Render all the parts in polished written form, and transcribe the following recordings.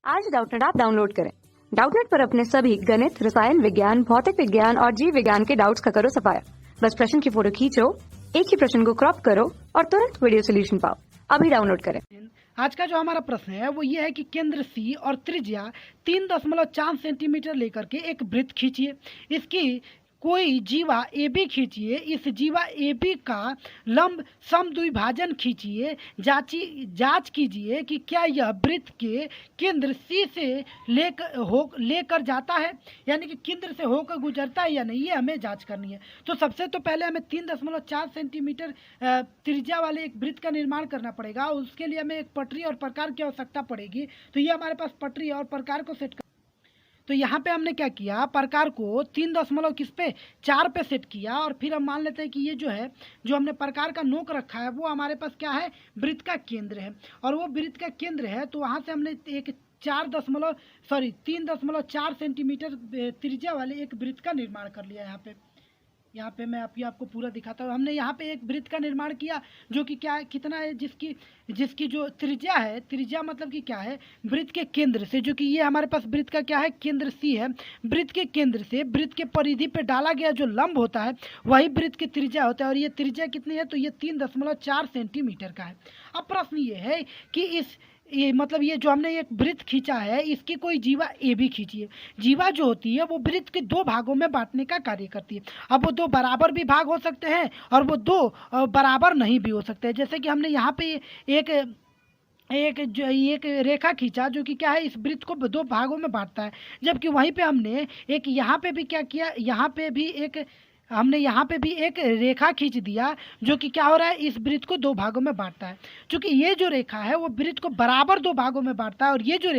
आज Doubtnut app download करें। Doubtnut पर अपने सभी गणित, रसायन विज्ञान, भौतिक विज्ञान और जीव विज्ञान के डाउट्स का करो सफाया। बस प्रश्न की फोटो खींचो, एक ही प्रश्न को क्रॉप करो और तुरंत वीडियो सोल्यूशन पाओ। अभी डाउनलोड करें। आज का जो हमारा प्रश्न है वो ये है कि केंद्र सी और त्रिज्या 3.4 सेंटीमीटर लेकर के एक वृत्त खींचिए। इसकी कोई जीवा ए बी खींचिए। इस जीवा ए बी का लंब समद्विभाजन खींचिए। जांच कीजिए कि क्या यह वृत्त के केंद्र सी से लेकर जाता है, यानी कि केंद्र से होकर गुजरता है या नहीं, ये हमें जांच करनी है। तो सबसे तो पहले हमें 3.4 सेंटीमीटर त्रिज्या वाले एक वृत्त का निर्माण करना पड़ेगा। उसके लिए हमें एक पटरी और प्रकार की आवश्यकता पड़ेगी। तो ये हमारे पास पटरी और प्रकार को सेट तो यहाँ पे हमने क्या किया, प्रकार को 3 किस पे 4 पे सेट किया। और फिर हम मान लेते हैं कि ये जो है, जो हमने प्रकार का नोक रखा है वो हमारे पास क्या है, वृत्त का केंद्र है। और वो वृत्त का केंद्र है तो वहाँ से हमने एक 3.4 सेंटीमीटर त्रिज्या वाले एक वृत्त का निर्माण कर लिया। यहाँ पे मैं आपको पूरा दिखाता हूँ। हमने यहाँ पे एक वृत्त का निर्माण किया जो कि क्या कितना है, जिसकी जो त्रिज्या है, त्रिज्या मतलब कि क्या है, वृत्त के केंद्र से, जो कि ये हमारे पास वृत्त का क्या है, केंद्र सी है। वृत्त के केंद्र से वृत्त के परिधि पे डाला गया जो लंब होता है वही वृत्त की त्रिज्या होता है। और ये त्रिज्या कितनी है, तो ये 3.4 सेंटीमीटर का है। अब प्रश्न ये है कि मतलब ये जो हमने एक वृत्त खींचा है इसकी कोई जीवा ए बी खींचिए। जीवा जो होती है वो वृत्त के 2 भागों में बांटने का कार्य करती है। अब वो 2 बराबर भी भाग हो सकते हैं और वो 2 बराबर नहीं भी हो सकते हैं। जैसे कि हमने यहाँ पे एक रेखा खींचा जो कि क्या है, इस वृत्त को 2 भागों में बांटता है। जबकि वहीं पे हमने एक यहाँ पे भी क्या किया, हमने यहाँ पे भी एक रेखा खींच दिया जो कि क्या हो रहा है, इस वृत्त को 2 भागों में बांटता है। क्योंकि ये जो रेखा है वो वृत्त को बराबर 2 भागों में बांटता है। और ये जो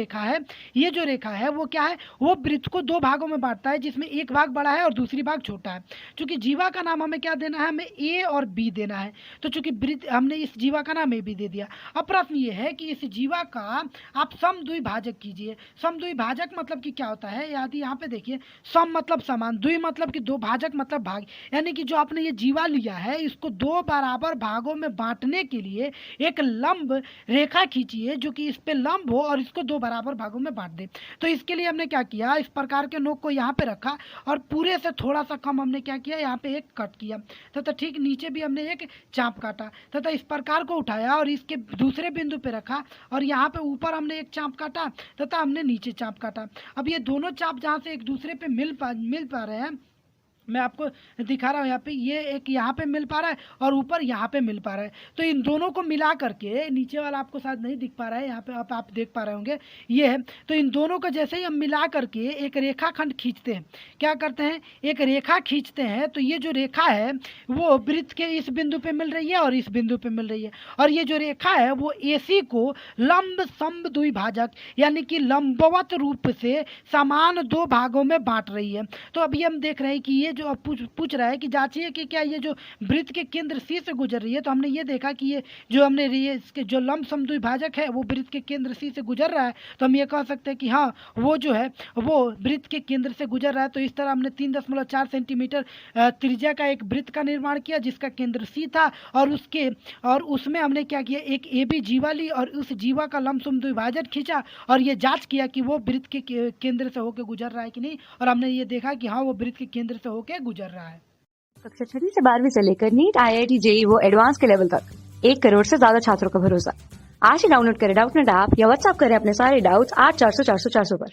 रेखा है वो क्या है, वो वृत्त को 2 भागों में बांटता है, जिसमें एक भाग बड़ा है और दूसरी भाग छोटा है। चूंकि जीवा का नाम हमें क्या देना है, हमें ए और बी देना है। तो चूंकि वृत्त हमने इस जीवा का नाम ए बी दे दिया। अब प्रश्न ये है कि इस जीवा का आप समद्विभाजक कीजिए। समद्विभाजक मतलब कि क्या होता है, यहाँ पे देखिए, सम मतलब समान, द्वि मतलब कि 2, भाजक मतलब भाग, यानी कि जो आपने ये जीवा लिया है इसको 2 बराबर भागों में बांटने के लिए एक लंब रेखा खींचिए जो कि इस पे लंब हो और इसको 2 बराबर भागों में बांट दे। तो इसके लिए हमने क्या किया, इस प्रकार के नोक को यहाँ पे रखा और पूरे से थोड़ा सा कम हमने क्या किया, यहाँ पे एक कट किया तथा ठीक नीचे भी हमने एक चाप काटा तथा इस प्रकार को उठाया और इसके दूसरे बिंदु पे रखा और यहाँ पे ऊपर हमने एक चाप काटा तथा हमने नीचे चाप काटा। अब ये दोनों चाप जहाँ से एक दूसरे पे मिल पा रहे हैं, मैं आपको दिखा रहा हूँ। यहाँ पे ये एक यहाँ पे मिल पा रहा है और ऊपर यहाँ पे मिल पा रहा है। तो इन दोनों को मिला करके, नीचे वाला आपको शायद नहीं दिख पा रहा है, यहाँ पे आप देख पा रहे होंगे, ये है। तो इन दोनों को जैसे ही हम मिला करके एक रेखाखंड खींचते हैं, क्या करते हैं, एक रेखा खींचते हैं। तो ये जो रेखा है वो वृत्त के इस बिंदु पे मिल रही है और इस बिंदु पे मिल रही है। और ये जो रेखा है वो AC को लंब समद्विभाजक यानी कि लंबवत रूप से समान 2 भागों में बांट रही है। तो अभी हम देख रहे हैं कि ये जो अब पूछ रहा है कि जांचिए कि क्या ये जो वृत्त के केंद्र सी से गुजर रही है। तो हमने ये देखा कि ये जो हमने इसके जो लंब समद्विभाजक है वो वृत्त के केंद्र सी से गुजर रहा है। तो हम ये कह सकते हैं कि हाँ, वो जो है वो वृत्त के केंद्र से गुजर रहा है। तो इस तरह हमने 3.4 सेंटीमीटर त्रिज्या का एक वृत्त का निर्माण किया जिसका केंद्र सी था और उसमें हमने क्या किया, एक AB जीवा ली और उस जीवा का लंब समद्विभाजक खींचा और ये जांच किया कि वो वृत्त के केंद्र से होकर गुजर रहा है कि नहीं। और हमने ये देखा कि हाँ, वो वृत्त के केंद्र से होकर गुजर रहा है। कक्षा 6 से 12वीं से लेकर नीट, IIT, JEE वो एडवांस के लेवल तक 1 करोड़ से ज्यादा छात्रों का भरोसा। आज ही डाउनलोड करें डाउटनेट ऐप या व्हाट्सएप करें अपने सारे डाउट्स 8400 400 400 पर।